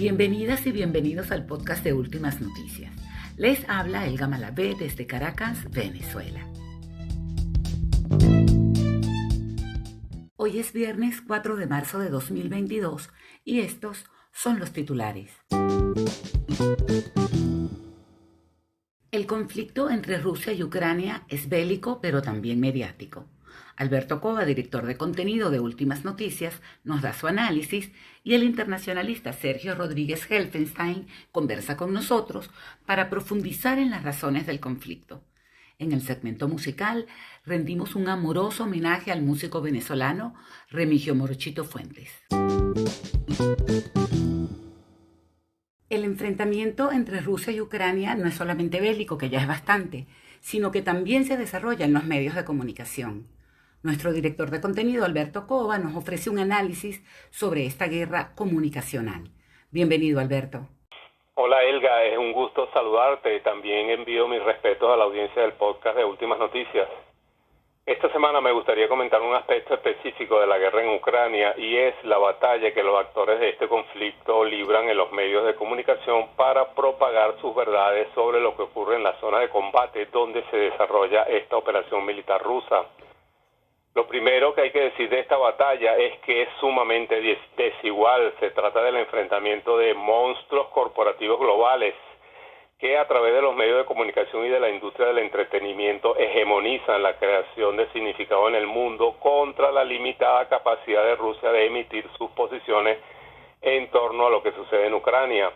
Bienvenidas y bienvenidos al podcast de Últimas Noticias. Les habla Elga Malabé desde Caracas, Venezuela. Hoy es viernes 4 de marzo de 2022 y estos son los titulares. El conflicto entre Rusia y Ucrania es bélico, pero también mediático. Alberto Cova, director de contenido de Últimas Noticias, nos da su análisis y el internacionalista Sergio Rodríguez Helfenstein conversa con nosotros para profundizar en las razones del conflicto. En el segmento musical rendimos un amoroso homenaje al músico venezolano Remigio Morochito Fuentes. El enfrentamiento entre Rusia y Ucrania no es solamente bélico, que ya es bastante, sino que también se desarrolla en los medios de comunicación. Nuestro director de contenido, Alberto Cova, nos ofrece un análisis sobre esta guerra comunicacional. Bienvenido, Alberto. Hola, Elga, es un gusto saludarte. También envío mis respetos a la audiencia del podcast de Últimas Noticias. Esta semana me gustaría comentar un aspecto específico de la guerra en Ucrania y es la batalla que los actores de este conflicto libran en los medios de comunicación para propagar sus verdades sobre lo que ocurre en la zona de combate donde se desarrolla esta operación militar rusa. Lo primero que hay que decir de esta batalla es que es sumamente desigual. Se trata del enfrentamiento de monstruos corporativos globales que a través de los medios de comunicación y de la industria del entretenimiento hegemonizan la creación de significado en el mundo contra la limitada capacidad de Rusia de emitir sus posiciones en torno a lo que sucede en Ucrania.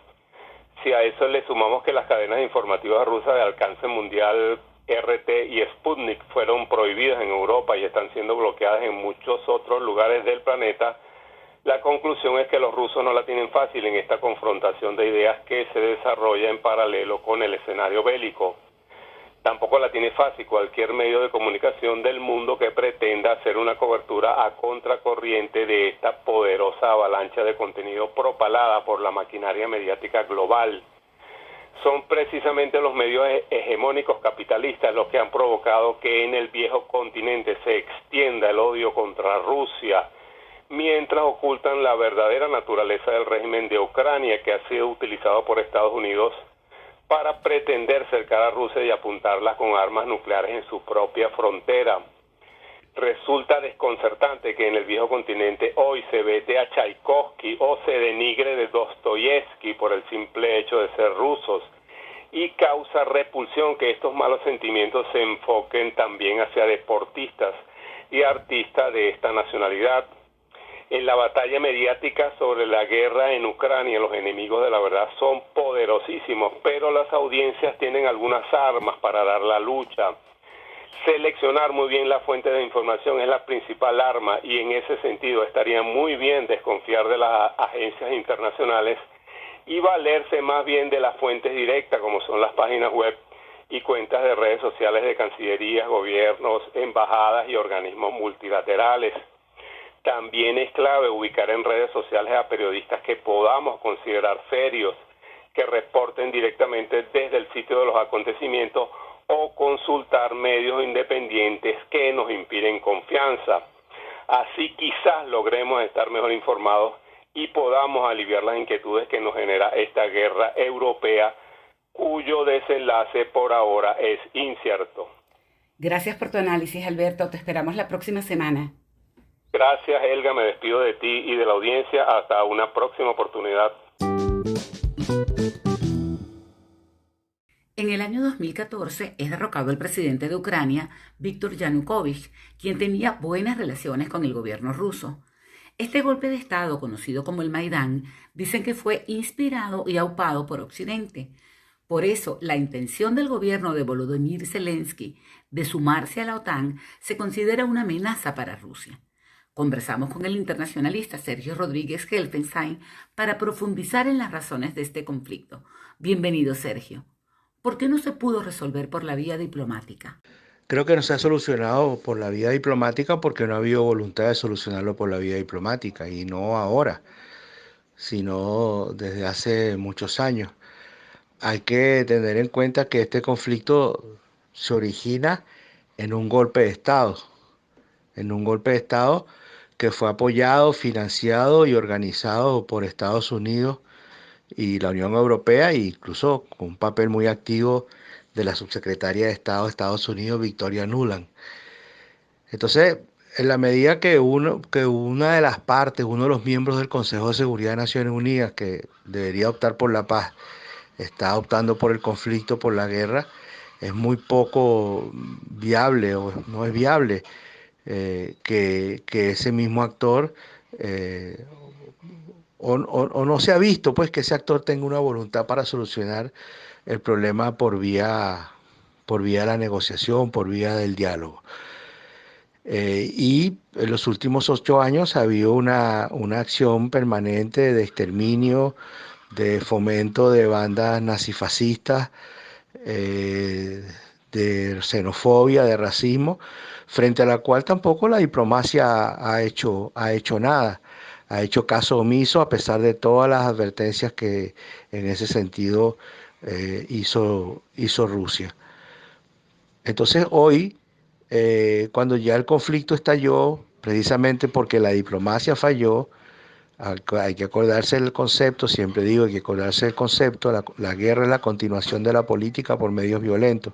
Si a eso le sumamos que las cadenas informativas rusas de alcance mundial RT y Sputnik fueron prohibidas en Europa y están siendo bloqueadas en muchos otros lugares del planeta, la conclusión es que los rusos no la tienen fácil en esta confrontación de ideas que se desarrolla en paralelo con el escenario bélico. Tampoco la tiene fácil cualquier medio de comunicación del mundo que pretenda hacer una cobertura a contracorriente de esta poderosa avalancha de contenido propalada por la maquinaria mediática global. Son precisamente los medios hegemónicos capitalistas los que han provocado que en el viejo continente se extienda el odio contra Rusia, mientras ocultan la verdadera naturaleza del régimen de Ucrania, que ha sido utilizado por Estados Unidos para pretender cercar a Rusia y apuntarla con armas nucleares en su propia frontera. Resulta desconcertante que en el viejo continente hoy se vete a Tchaikovsky o se denigre de Dostoyevsky por el simple hecho de ser rusos, y causa repulsión que estos malos sentimientos se enfoquen también hacia deportistas y artistas de esta nacionalidad. En la batalla mediática sobre la guerra en Ucrania, los enemigos de la verdad son poderosísimos, pero las audiencias tienen algunas armas para dar la lucha. Seleccionar muy bien la fuente de información es la principal arma y en ese sentido estaría muy bien desconfiar de las agencias internacionales y valerse más bien de las fuentes directas como son las páginas web y cuentas de redes sociales de cancillerías, gobiernos, embajadas y organismos multilaterales. También es clave ubicar en redes sociales a periodistas que podamos considerar serios, que reporten directamente desde el sitio de los acontecimientos o consultar medios independientes que nos inspiren confianza. Así quizás logremos estar mejor informados y podamos aliviar las inquietudes que nos genera esta guerra europea, cuyo desenlace por ahora es incierto. Gracias por tu análisis, Alberto. Te esperamos la próxima semana. Gracias, Elga. Me despido de ti y de la audiencia. Hasta una próxima oportunidad. En el año 2014 es derrocado el presidente de Ucrania, Víktor Yanukovych, quien tenía buenas relaciones con el gobierno ruso. Este golpe de Estado, conocido como el Maidán, dicen que fue inspirado y aupado por Occidente. Por eso, la intención del gobierno de Volodymyr Zelensky de sumarse a la OTAN se considera una amenaza para Rusia. Conversamos con el internacionalista Sergio Rodríguez Helfenstein para profundizar en las razones de este conflicto. Bienvenido, Sergio. ¿Por qué no se pudo resolver por la vía diplomática? Creo que no se ha solucionado por la vía diplomática porque no ha habido voluntad de solucionarlo por la vía diplomática y no ahora, sino desde hace muchos años. Hay que tener en cuenta que este conflicto se origina en un golpe de Estado, que fue apoyado, financiado y organizado por Estados Unidos y la Unión Europea, e incluso con un papel muy activo de la subsecretaria de Estado de Estados Unidos, Victoria Nuland. Entonces, en la medida que una de las partes, uno de los miembros del Consejo de Seguridad de Naciones Unidas, que debería optar por la paz, está optando por el conflicto, por la guerra, es muy poco viable o no es viable que ese mismo actor o no se ha visto pues que ese actor tenga una voluntad para solucionar el problema por vía de la negociación, por vía del diálogo. Y en los últimos 8 años ha habido una acción permanente de exterminio, de fomento de bandas nazifascistas, eh, de xenofobia, de racismo, frente a la cual tampoco la diplomacia ha hecho nada, ha hecho caso omiso a pesar de todas las advertencias que en ese sentido hizo Rusia. Entonces hoy, cuando ya el conflicto estalló, precisamente porque la diplomacia falló, hay que acordarse del concepto, siempre digo, hay que acordarse del concepto, la guerra es la continuación de la política por medios violentos.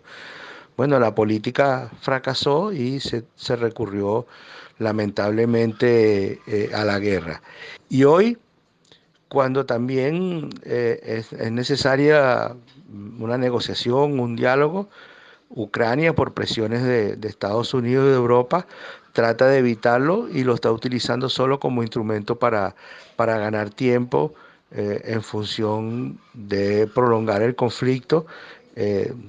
Bueno, la política fracasó y se recurrió lamentablemente a la guerra. Y hoy, cuando también es necesaria una negociación, un diálogo, Ucrania, por presiones de Estados Unidos y de Europa, trata de evitarlo y lo está utilizando solo como instrumento para ganar tiempo en función de prolongar el conflicto,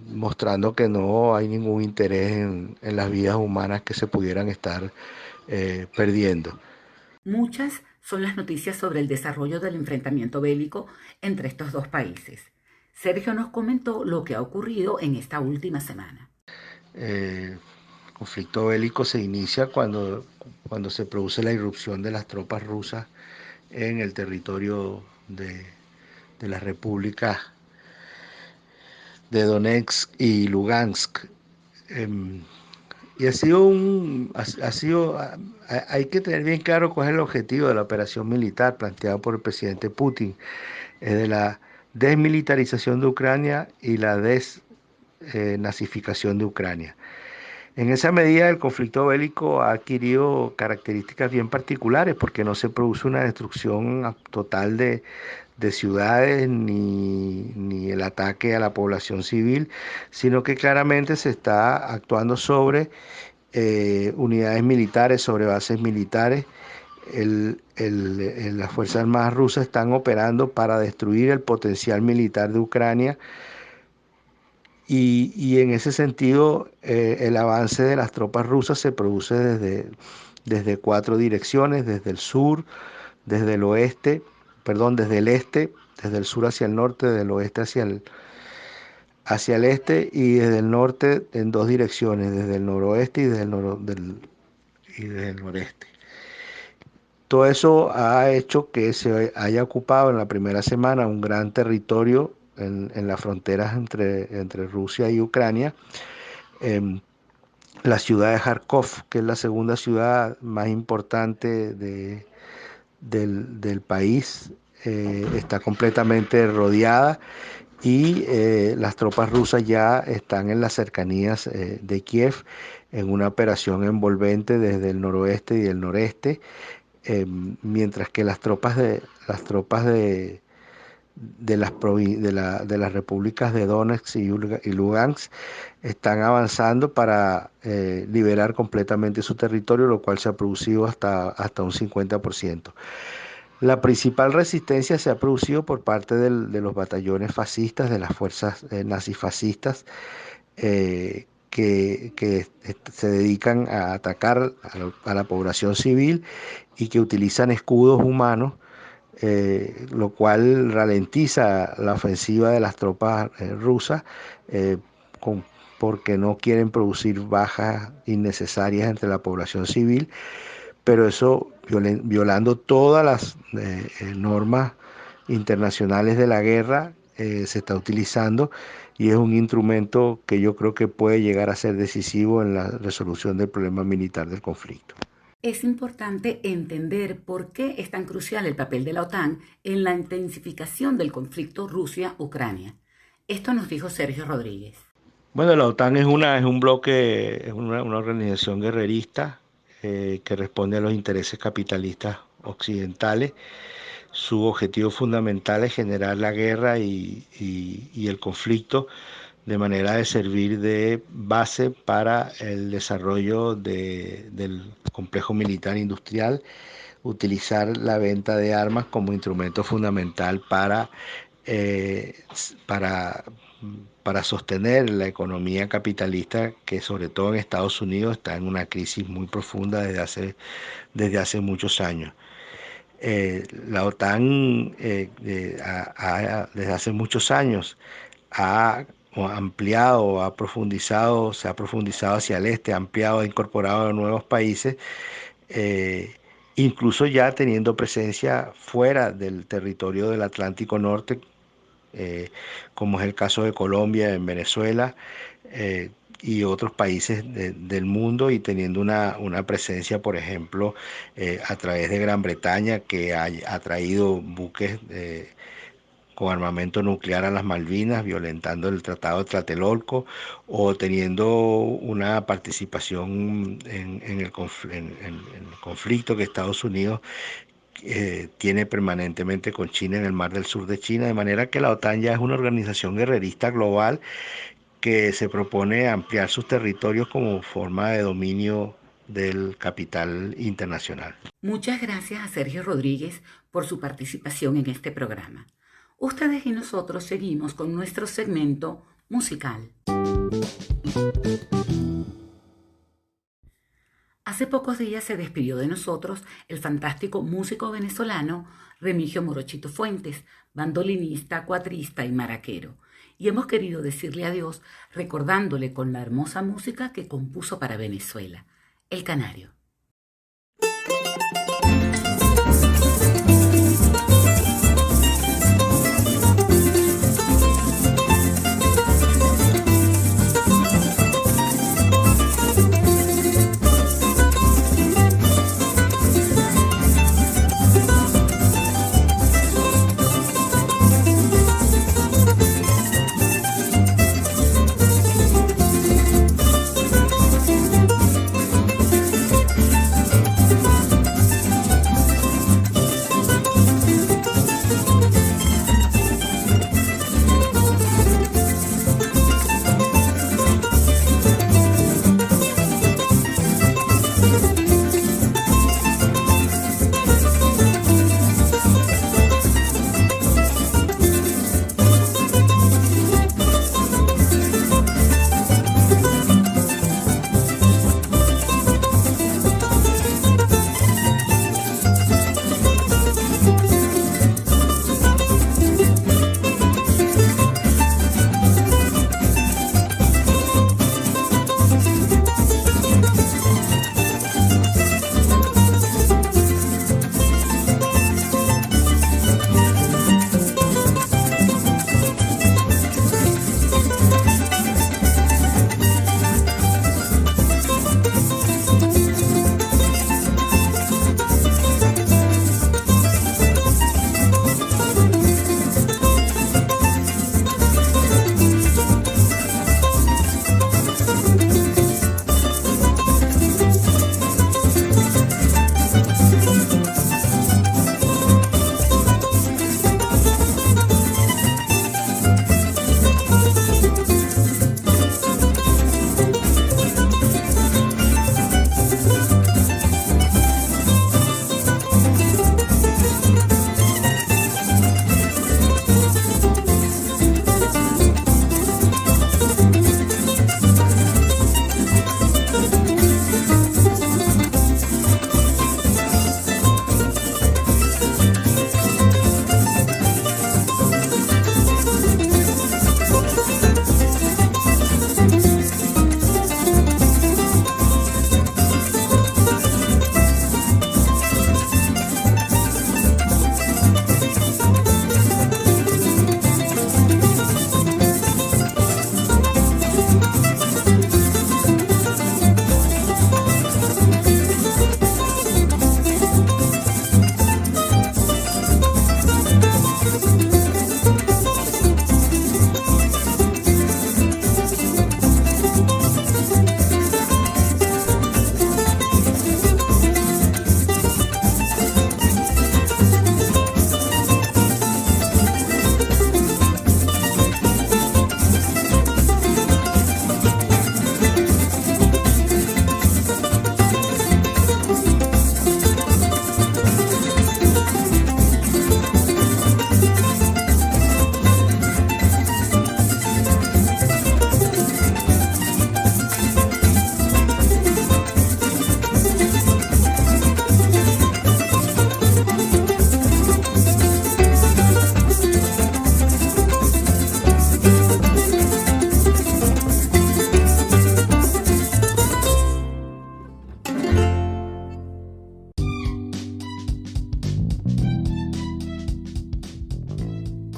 mostrando que no hay ningún interés en las vidas humanas que se pudieran estar perdiendo. Muchas son las noticias sobre el desarrollo del enfrentamiento bélico entre estos dos países. Sergio nos comentó lo que ha ocurrido en esta última semana. El conflicto bélico se inicia cuando se produce la irrupción de las tropas rusas en el territorio de las repúblicas de Donetsk y Lugansk. Y hay que tener bien claro cuál es el objetivo de la operación militar planteada por el presidente Putin, es de la desmilitarización de Ucrania y la desnazificación de Ucrania. En esa medida, el conflicto bélico ha adquirido características bien particulares porque no se produce una destrucción total de ciudades ni el ataque a la población civil, sino que claramente se está actuando sobre unidades militares, sobre bases militares. Las Fuerzas Armadas rusas están operando para destruir el potencial militar de Ucrania. Y en ese sentido, el avance de las tropas rusas se produce desde 4 direcciones: desde el sur, desde el oeste, perdón, desde el este, desde el sur hacia el norte, desde el oeste hacia el este, y desde el norte en 2 direcciones, desde el noroeste y desde el noreste. Todo eso ha hecho que se haya ocupado en la primera semana un gran territorio en las fronteras entre Rusia y Ucrania. La ciudad de Kharkov, que es la segunda ciudad más importante del país, está completamente rodeada y las tropas rusas ya están en las cercanías de Kiev en una operación envolvente desde el noroeste y el noreste, mientras que las las repúblicas de Donetsk y Lugansk están avanzando para liberar completamente su territorio, lo cual se ha producido hasta un 50%. La principal resistencia se ha producido por parte de los batallones fascistas, de las fuerzas nazifascistas, que se dedican a atacar a la población civil y que utilizan escudos humanos, lo cual ralentiza la ofensiva de las tropas rusas, eh, con, porque no quieren producir bajas innecesarias entre la población civil, pero eso violando todas las normas internacionales de la guerra, se está utilizando, y es un instrumento que yo creo que puede llegar a ser decisivo en la resolución del problema militar del conflicto. Es importante entender por qué es tan crucial el papel de la OTAN en la intensificación del conflicto Rusia-Ucrania. Esto nos dijo Sergio Rodríguez. Bueno, la OTAN es un bloque, es una organización guerrerista que responde a los intereses capitalistas occidentales. Su objetivo fundamental es generar la guerra y el conflicto de manera de servir de base para el desarrollo del complejo militar industrial, utilizar la venta de armas como instrumento fundamental eh, para, para sostener la economía capitalista que sobre todo en Estados Unidos está en una crisis muy profunda desde hace muchos años. La OTAN desde hace muchos años ha ampliado, se ha profundizado hacia el este, ha ampliado, ha incorporado nuevos países, eh, incluso ya teniendo presencia fuera del territorio del Atlántico Norte, como es el caso de Colombia, en Venezuela, y otros países del mundo, y teniendo una presencia, por ejemplo, a través de Gran Bretaña, que ha traído buques con armamento nuclear a las Malvinas, violentando el Tratado de Tlatelolco, o teniendo una participación en el conflicto que Estados Unidos tiene permanentemente con China en el Mar del Sur de China, de manera que la OTAN ya es una organización guerrerista global que se propone ampliar sus territorios como forma de dominio del capital internacional. Muchas gracias a Sergio Rodríguez por su participación en este programa. Ustedes y nosotros seguimos con nuestro segmento musical. Hace pocos días se despidió de nosotros el fantástico músico venezolano Remigio Morochito Fuentes, bandolinista, cuatrista y maraquero. Y hemos querido decirle adiós recordándole con la hermosa música que compuso para Venezuela, El Canario.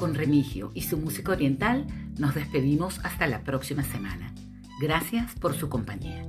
con Remigio y su música oriental nos despedimos hasta la próxima semana. Gracias por su compañía.